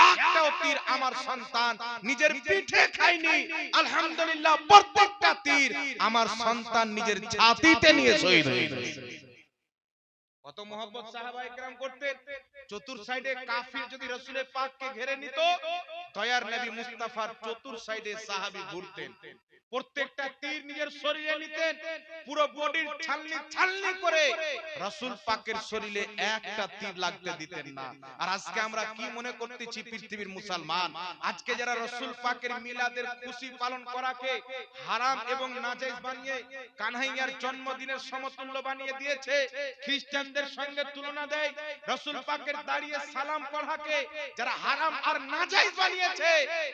একটাও তীর আমার সন্তান নিজের পিঠে খায়নি। আলহামদুলিল্লাহ প্রত্যেকটা তীর আমার সন্তান নিজের ছাতিতে নিয়ে শহীদ হয়েছে। কত মোহাব্বত সাহাবায়ে কেরাম করতেন। চতুর সাইডে কাফির যদি রাসূলের পাককে ঘিরে নিত, দয়ার নবী মুস্তাফার চতুর সাইডে সাহাবী ঘুরতেন। প্রত্যেকটা তীর নিজের শরীরে নিতেন, পুরো বডির ছালনি ছালনি করে রাসূল পাকের শরীরে একটা তীর লাগতে দিতেন না। আর আজকে আমরা কি মনে করতেছি পৃথিবীর মুসলমান, আজকে যারা রাসূল পাকের মিলাদের খুশি পালন করাকে হারাম এবং নাজায়েজ বানিয়ে কানহাইয়ার জন্মদিনের সমতুল্য বানিয়ে দিয়েছে, খ্রিস্টানদের সঙ্গে তুলনা দেয়, রাসূল পাকের দাঁড়িয়ে সালাম পড়াকে যারা হারাম আর নাজায়েজ বানিয়েছে,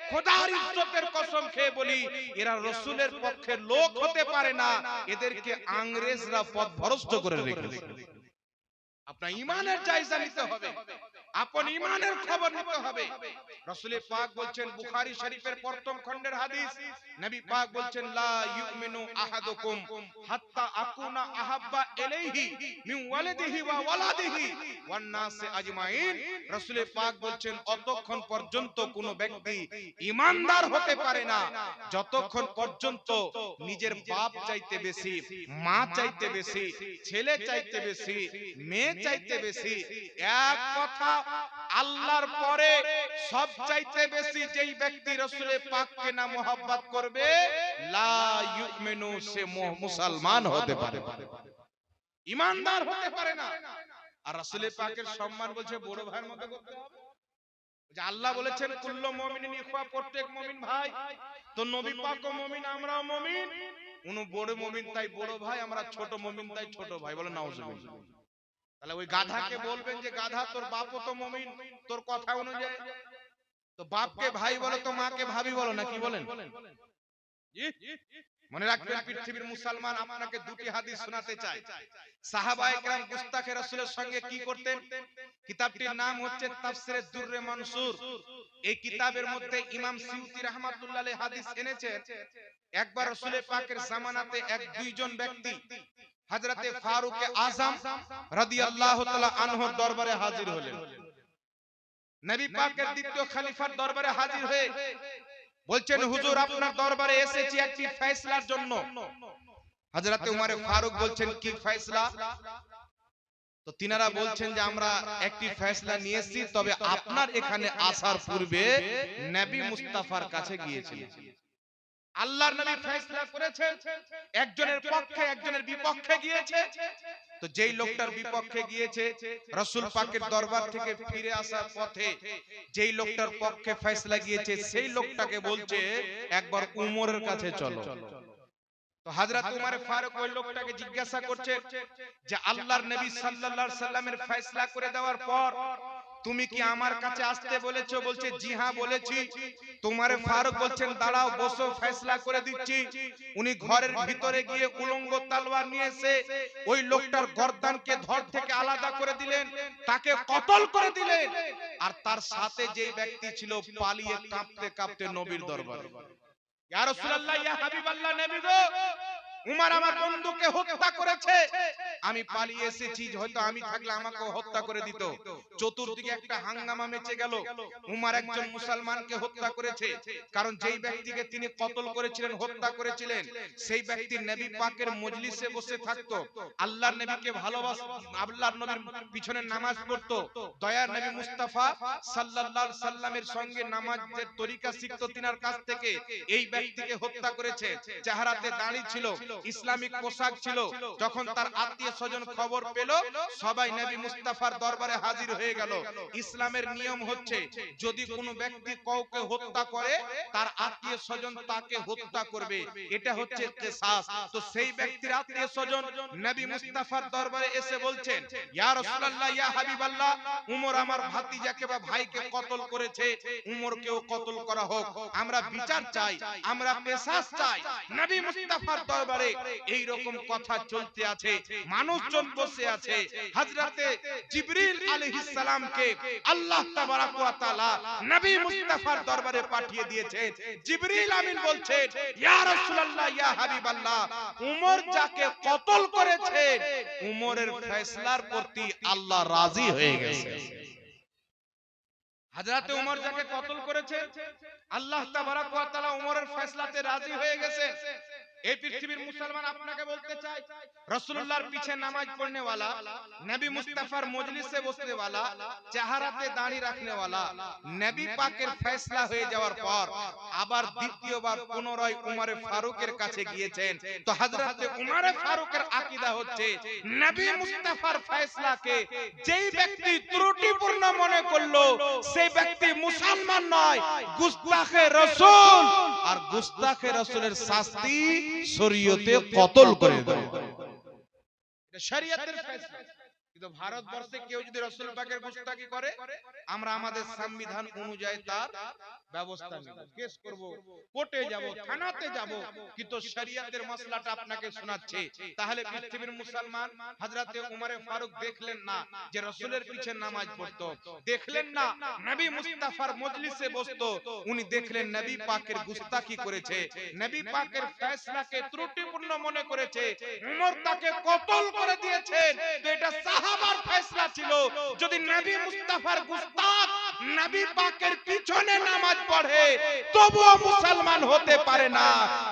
খোদার ইজ্জতের কসম খেয়ে বলি এরা রাসূলের পক্ষে লোক হতে পারে না, এদেরকে ইংরেজরা পথভ্রষ্ট করে রেখেছে। আপনার ঈমানের জায়গা নিতে হবে, আপন ঈমানের খবর নিতে হবে। রাসূল পাক বলছেন, বুখারী শরীফের প্রথম খণ্ডের হাদিস, নবী পাক বলছেন, লা ইউমিনু আহাদুকুম হাত্তা আকুনা আহাব্বা ইলাইহি মিন ওয়ালিদিহি ওয়া ওয়ালাদিহি ওয়ান নাসি আজমাইন। রাসূল পাক বলছেন, অতক্ষণ পর্যন্ত কোন ব্যক্তি ঈমানদার হতে পারে না যতক্ষণ পর্যন্ত নিজের বাপ চাইতে বেশি, মা চাইতে বেশি, ছেলে চাইতে বেশি, মেয়ে চাইতে বেশি, এক কথা আল্লাহর পরে সব চাইতে বেশি যেই ব্যক্তি রাসূল পাককে না মোহাব্বত করবে, লা ইউমিনু, সে মুসলমান হতে পারে, ঈমানদার হতে পারে না। আর রাসূল পাকের সম্মান বলছে বড় ভাইয়ের মতো করতে হবে। যে আল্লাহ বলেছেন কুল্লু মুমিনিন ইখওয়া, প্রত্যেক মুমিন ভাই। তো নবী পাকও মুমিন, আমরাও মুমিন। উনি বড় মুমিন তাই বড় ভাই, আমরা ছোট মুমিন তাই ছোট ভাই, বলে নাউজুবিল্লাহ। তাহলে ওই গাধাকে বলবেন যে গাধা তোর বাপও তো মুমিন, তোর কথা অনুযায়ী তো বাপকে ভাই বলো তো মাকে ভাবি বলো না, কি বলেন? মনে রাখবেন পৃথিবীর মুসলমান, আপনাকে দুটি হাদিস শোনাতে চাই। সাহাবায়ে কেরাম গুস্তাখে রাসূলের সঙ্গে কি করতেন? কিতাবটির নাম হচ্ছে তাফসিরে দুররে মনসুর। এই কিতাবের মধ্যে ইমাম সিউতি রাহমাতুল্লাহ আলাইহি হাদিস এনেছেন, একবার রাসূল পাকের জামানাতে এক দুইজন ব্যক্তি হযরতে ফারুক আযম রাদিয়াল্লাহু তাআলা আনহুর দরবারে হাজির হলেন। নবী পাকের দ্বিতীয় খলিফার দরবারে হাজির হয়ে বলছেন, হুজুর আপনার দরবারে এসেছি একটি ফয়সালার জন্য। হযরতে উমর ফারুক বলছেন, কি ফয়সালা? তো তিনারা বলছেন যে আমরা একটি ফয়সালা নিয়েছি, তবে আপনার এখানে আসার পূর্বে নবী মুস্তাফার কাছে গিয়েছিলেন। আল্লাহর নবী ফয়সালা করেছেন, একজনের পক্ষে একজনের বিপক্ষে গিয়েছে। তো যেই লোকটার বিপক্ষে গিয়েছে, রাসূল পাকের দরবার থেকে ফিরে আসার পথে যেই লোকটার পক্ষে ফয়সালা গিয়েছে, সেই লোকটাকে বলছে একবার উমরের কাছে চলো। তো হযরত উমর ফারুক ওই লোকটাকে জিজ্ঞাসা করছে যে আল্লাহর নবী সাল্লাল্লাহু আলাইহি সাল্লামের ফয়সালা করে দেওয়ার পর তুমি কি আমার কাছে আসতে বলেছো? বলছে জি হ্যাঁ বলেছি। তোমারে ফারুক বলছেন, দাঁড়াও বসো, ফয়সালা করে দিচ্ছি। উনি ঘরের ভিতরে গিয়ে উলঙ্গ তলোয়ার নিয়ে এসে ওই লোকটার গর্দানকে ধড় থেকে আলাদা করে দিলেন, তাকে কতল করে দিলেন। আর তার সাথে যেই ব্যক্তি ছিল পালিয়ে কাঁপতে কাঁপতে নবীর দরবারে। ইয়া রাসূলুল্লাহ, ইয়া হাবিবাল্লাহ, নবী গো, উমর আমার বন্ধুকে হত্যা করেছে, আমি পালিয়ে এসেছি, হয়তো আমি থাকলে আমাকে হত্যা করে দিত। চতুর্দিকে একটা হাঙ্গামা মেচে গেল। উমর একজন মুসলমানকে হত্যা করেছে, কারণ যেই ব্যক্তিকে তিনি কতল করেছিলেন, হত্যা করেছিলেন, সেই ব্যক্তি নবী পাকের মজলিসে বসে থাকতো, আল্লাহর নবীকে ভালোবাসত, আল্লাহর নবীর পিছনে নামাজ পড়তো, দয়ার নবী মুস্তাফা সাল্লাল্লাহু আলাইহি সাল্লামের সঙ্গে নামাজের তরিকা শিখতো তিনার কাছ থেকে। এই ব্যক্তিকে হত্যা করেছে। চেহারাতে দাড়ি ছিল, ইসলামিক পোশাক ছিল। যখন তার আত্মীয় স্বজন খবর পেল, সবাই নবী মুস্তাফার দরবারে হাজির হয়ে গেল। ইসলামের নিয়ম হচ্ছে, যদি কোনো ব্যক্তি কাউকে হত্যা করে, তার আত্মীয় স্বজন তাকে হত্যা করবে, এটা হচ্ছে কিসাস। তো সেই ব্যক্তির আত্মীয় স্বজন নবী মুস্তাফার দরবারে এসে বলছেন, ইয়া রাসূলুল্লাহ, ইয়া হাবিবাল্লাহ, উমর আমার ভাতিজাকে বা ভাইকে কতল করেছে, উমরকেও কতল করা হোক, আমরা বিচার চাই, আমরা কিসাস চাই। নবী মুস্তাফার দরবারে এই রকম কথা চলতে আছে, মানুষজন বসে আছে। হযরতে জিবরিল আলাইহিস সালামকে আল্লাহ তাবারাক ওয়া তাআলা নবী মুস্তাফার দরবারে পাঠিয়ে দিয়েছেন। জিবরিল আমিন বলছেন, ইয়া রাসূলুল্লাহ, ইয়া হাবিবাল্লাহ, উমর যাকে কতল করেছে, উমরের ফয়সালার প্রতি আল্লাহ রাজি হয়ে গেছে। হযরতে উমর যাকে কতল করেছে, আল্লাহ তাবারাক ওয়া তাআলা উমরের ফয়সালাতে রাজি হয়ে গেছে। এই পৃথিবীর মুসলমান আপনাকে বলতে চাই, রাসূলুল্লাহর পিছে নামাজ পড়নে वाला, নবী মুস্তাফার মজলিসে বসনে वाला, চেহারাতে দাড়ি রাখনে वाला, নবী পাকের ফয়সালা হয়ে যাওয়ার পর আবার দ্বিতীয়বার পুনরায় উমরে ফারুকের কাছে গিয়েছেন। তো হযরতে উমরে ফারুকের আকীদা হচ্ছে, নবী মুস্তাফার ফয়সালাকে যেই ব্যক্তি ত্রুটিপূর্ণ মনে করলো, সেই ব্যক্তি মুসলমান নয়, গুস্তাখে রাসূল, আর গুস্তাখে রাসূলের শাস্তি শরীয়তে কতল করে দেয়। এটা শরীয়তের ফয়সালা। কিন্তু ভারতবর্ষে কেউ যদি রাসূল পাকের গুস্তাখি করে, আমরা আমাদের সংবিধান অনুযায়ী তার ব্যবস্থা নেব, কেস করব, কোর্টে যাব, থানাতে যাব। কিন্তু শরীয়তের মাসলাটা আপনাকে শোনাচ্ছে। তাহলে পৃথিবীর মুসলমান হযরতে উমরে ফারুক দেখলেন না যে রাসূলের পিছে নামাজ পড়তো, দেখলেন না নবী মুস্তাফার মজলিসে বসতো, উনি দেখলেন নবী পাকের গুস্তাখি করেছে, নবী পাকের ফয়সালাকে ত্রুটিপূর্ণ মনে করেছে, উমর তাকে কতল করে দিয়েছেন। তো এটা সাহাবার ফয়সালা ছিল। যদি নবী মুস্তাফার গুস্তাখ নবী পাকের পিছনে নামাজ পড়ে, তবুও মুসলমান হতে পারে না।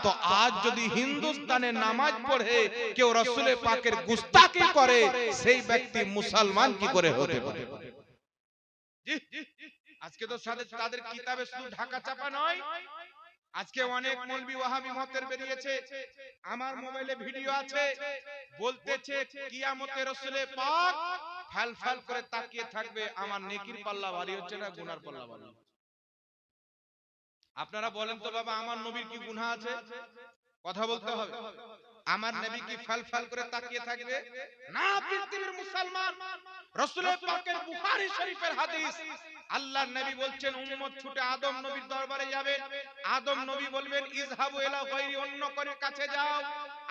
তো আজ যদি হিন্দুস্তানে নামাজ পড়ে কেউ রাসূল পাকের গুস্তাখি করে, সেই ব্যক্তি মুসলমান কি করে হতে পারে? আজকে তো তাদের কিতাবে শুধু ঢাকা চাপা নয়, আজকে অনেক মৌলবি ওয়াহাবি মতের বেরিয়েছে। আমার মোবাইলে ভিডিও আছে, বলতেছে কিয়ামতে রাসূলে পাক ফাল ফাল করে তাকিয়ে থাকবে, আমার নেকির পাল্লা ভারী হচ্ছে না গুনার পাল্লা ভারী। আপনারা বলেন তো বাবা, আমার নবীর কি গুনাহ আছে? কথা বলতে হবে। আমার নবী কি ফাল ফাল করে তাকিয়ে থাকবে? না। পৃথিবীর মুসলমান, রাসূল পাকের বুখারী শরীফের হাদিস, আল্লাহর নবী বলছেন, উম্মত ছুটে আদম নবীর দরবারে যাবে, আদম নবী বলবেন ইযহাবু ইলা গায়রি, অন্য করে কাছে যাও।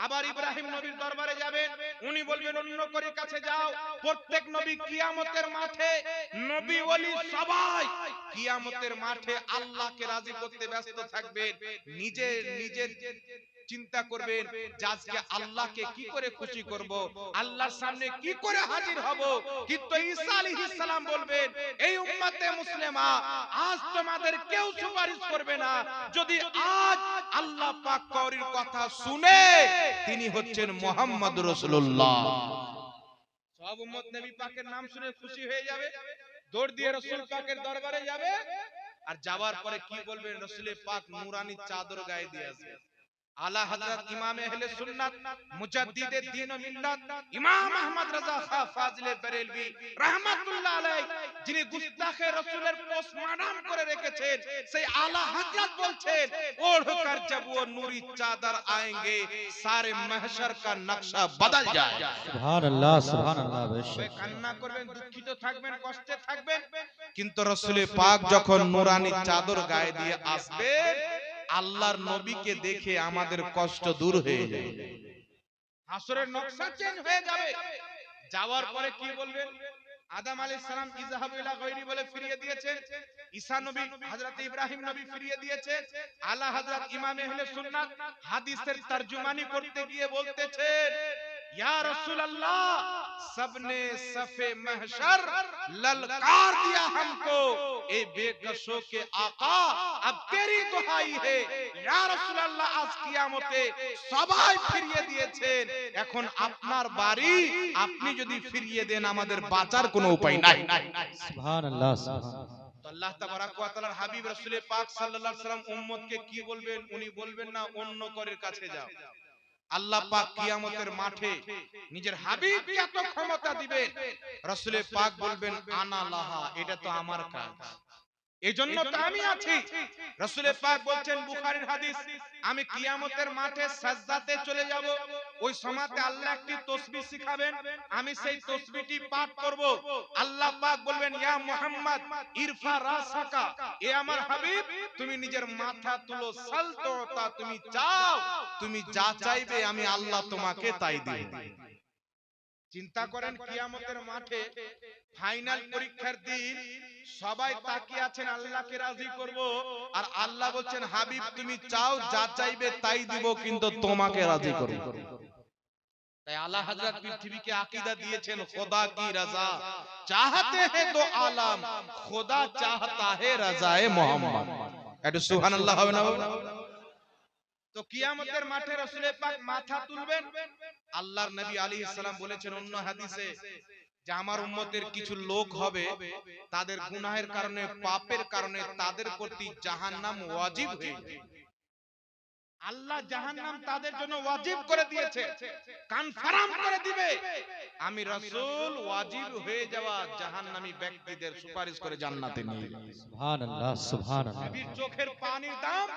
আবার ইব্রাহিম নবীর দরবারে যাবেন, উনি বলবেন অন্য করে কাছে যাও। প্রত্যেক নবী কিয়ামতের মাঠে, নবী ওলি সবাই কিয়ামতের মাঠে আল্লাহকে রাজি করতে ব্যস্ত থাকবেন। নিজের চিন্তা করবেন যে আজকে আল্লাহকে কি করে খুশি করব, আল্লাহর সামনে কি করে হাজির হব। কিন্তু ঈসা আলাইহিস সালাম বলবেন, এই উম্মতে মুসলিমা, আজ তোমাদের কেউ সুপারিশ করবে না যদি আজ আল্লাহ পাক কাউরির কথা শুনে তিনি হচ্ছেন মুহাম্মদুর রাসূলুল্লাহ। সব উম্মত নবী পাকের নাম শুনে খুশি হয়ে যাবে, দৌড় দিয়ে রাসূল পাকের দরবারে যাবে। আর যাওয়ার পরে কি বলবেন? রাসূল পাক নূরানি চাদর গায়ে দিয়ে আসবে। আলা হযরত ইমাম আহলে সুন্নাত মুজাদ্দিদে দ্বীন ও মিল্লাত ইমাম আহমদ রাজা খা ফাজিলে বেরেলভী রাহমাতুল্লাহ আলাইহি, যিনি গুস্তাখে রাসূলের পোস্টমর্টম করে রেখেছেন, সেই আলা হযরত বলছেন, ওढ़कर जब वो नूरी चादर आएंगे सारे महशर का नक्शा बदल जाएगा। সুবহানাল্লাহ সুবহানাল্লাহ। বেশক কান্না করবেন, দুঃখিত থাকবেন, কষ্টে থাকবেন, কিন্তু রাসূল পাক যখন নূরানি চাদর গায়ে দিয়ে আসবে, আল্লাহর নবীকে দেখে আমাদের কষ্ট দূর হয়ে যাবে, হাসরের নকশা চেঞ্জ হয়ে যাবে। যাওয়ার পরে কি বলবেন? আদম আলাইহিস সালাম ইযহাবু ইলা গায়রি বলে ফিরিয়ে দিয়েছেন, ঈসা নবী হযরত ইব্রাহিম নবী ফিরিয়ে দিয়েছেন। আলা হযরত ইমাম আহলে সুন্নাত হাদিসের তরজমানি করতে গিয়ে বলতেছেন, या रसूल अल्लाह सबने सफे महशर ललकार दिया हमको, ए बेकसों के आका अब तेरी दुहाई है, या रसूल अल्लाह आज কিয়ামতে সবাই ফিরিয়ে দিয়েছেন, এখন আপনার বাড়ি, আপনি যদি ফিরিয়ে দেন আমাদের বাঁচার কোনো উপায় নাই। সুবহানাল্লাহ সুবহানাল্লাহ। তো আল্লাহ তাবারাক ওয়া তাআলার হাবিব রাসূল পাক সাল্লাল্লাহু আলাইহি ওয়াসাল্লাম উম্মতকে কি বলবেন? উনি বলবেন না অন্য করের কাছে যাও। আল্লাহ পাক কিয়ামতের মাঠে নিজের হাবিবকে এত ক্ষমতা দিবেন, রাসূল পাক বলবেন আনা লাহা, এটা তো আমার কাজ, এজন্য তো আমি আছি। রাসূল পাক বলছেন বুখারীর হাদিস, আমি কিয়ামতের মাঠে সাজদাতে চলে যাব, ওই সময়তে আল্লাহ একটি তাসবিহ শিখাবেন, আমি সেই তাসবিহটি পাঠ করব। আল্লাহ পাক বলবেন ইয়া মুহাম্মদ ইরফা রাসাকা, এ আমার হাবিব তুমি নিজের মাথা তুলো, সালতোতা, তুমি চাও, তুমি যা চাইবে আমি আল্লাহ তোমাকে তাই দেব। চিন্তা করেন কিয়ামতের মাঠে ফাইনাল পরীক্ষার দিন সবাই তাকিয়ে আছেন আল্লাহকে রাজি করব, আর আল্লাহ বলছেন হাবিব তুমি চাও, যা চাইবে তাই দিব, কিন্তু তোমাকে রাজি করব। তাই আলা হযরত পৃথিবীকে আকীদা দিয়েছেন খোদা কি রাজা চাহতে हैं तो आलम, খোদা চাহতা है রাজায়ে মোহাম্মদ। একটু সুবহানাল্লাহ হবে না? তো কিয়ামতের মাঠে রাসূল পাক মাথা তুলবেন। আল্লাহর নবী আলাইহিস সালাম বলেছেন অন্য হাদিসে যে আমার উম্মতের কিছু লোক হবে, তাদের গুনাহের কারণে, পাপের কারণে তাদের প্রতি জাহান্নাম ওয়াজিব হয়ে যাবে। আল্লাহ জাহান্নাম তাদের জন্য ওয়াজিব করে দিয়েছে, কনফার্ম করে দিবে। আমি রাসূল ওয়াজিব হয়ে যাওয়া জাহান্নামী ব্যক্তিদের সুপারিশ করে জান্নাতে নিয়ে যাবে। সুবহানাল্লাহ সুবহানাল্লাহ। নবীর চোখের পানির দাম,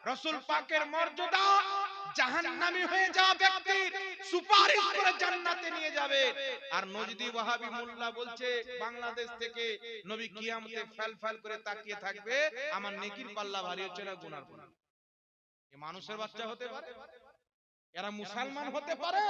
রাসূল পাকের মর্যাদা জাহান্নামী হয়ে যাওয়া ব্যক্তির সুপারিশ করে জান্নাতে নিয়ে যাবে। আর নজদি ওয়াহাবি মোল্লা বলছে বাংলাদেশ থেকে নবী কিয়ামতে ফাল করে তাকিয়ে থাকবে, আমার নেকির পাল্লা ভারী হচ্ছে না গুনার পাল্লা। এ মানুষের বাচ্চা হতে পারে? এরা মুসলমান হতে পারে?